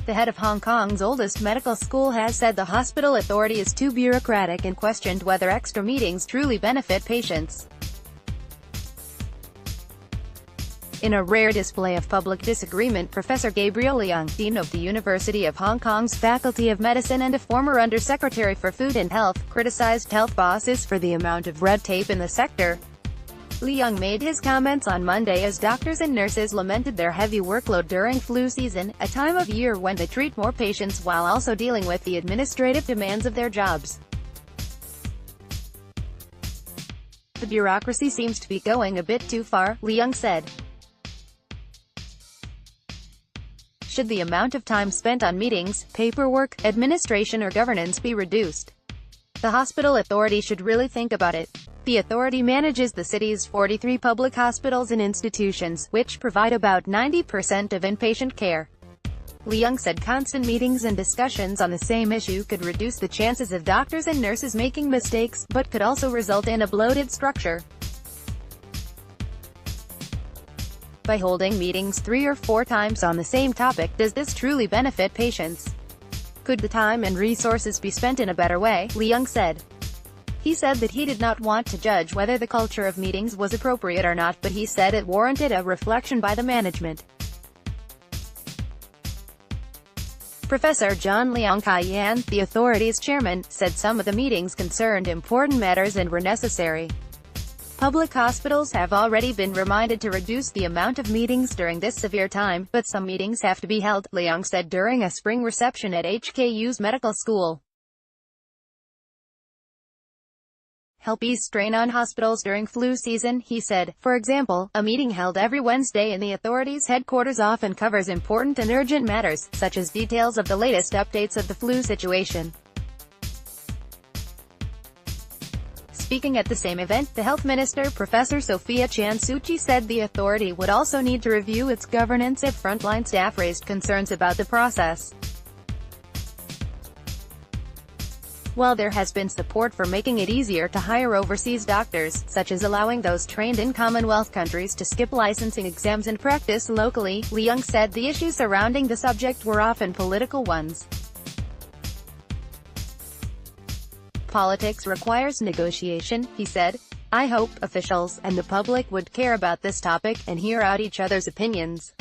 The head of Hong Kong's oldest medical school has said the hospital authority is too bureaucratic and questioned whether extra meetings truly benefit patients. In a rare display of public disagreement, Professor Gabriel Leung, Dean of the University of Hong Kong's Faculty of Medicine and a former Undersecretary for Food and Health, criticized health bosses for the amount of red tape in the sector. Leung made his comments on Monday as doctors and nurses lamented their heavy workload during flu season, a time of year when they treat more patients while also dealing with the administrative demands of their jobs. "The bureaucracy seems to be going a bit too far," Leung said. "Should the amount of time spent on meetings, paperwork, administration or governance be reduced? The hospital authority should really think about it." The authority manages the city's 43 public hospitals and institutions, which provide about 90% of inpatient care. Leung said constant meetings and discussions on the same issue could reduce the chances of doctors and nurses making mistakes, but could also result in a bloated structure. By holding meetings 3 or 4 times on the same topic, does this truly benefit patients? Could the time and resources be spent in a better way? Leung said. He said that he did not want to judge whether the culture of meetings was appropriate or not, but he said it warranted a reflection by the management. Professor John Leung Kai-yan, the authority's chairman, said some of the meetings concerned important matters and were necessary. Public hospitals have already been reminded to reduce the amount of meetings during this severe time, but some meetings have to be held, Leung said during a spring reception at HKU's medical school. "Help ease strain on hospitals during flu season," he said. For example, a meeting held every Wednesday in the authority's headquarters often covers important and urgent matters, such as details of the latest updates of the flu situation. Speaking at the same event, the health minister, Professor Sophia Chan Siu-chee, said the authority would also need to review its governance if frontline staff raised concerns about the process. While there has been support for making it easier to hire overseas doctors, such as allowing those trained in Commonwealth countries to skip licensing exams and practice locally, Leung said the issues surrounding the subject were often political ones. "Politics requires negotiation," he said. "I hope officials and the public would care about this topic, and hear out each other's opinions."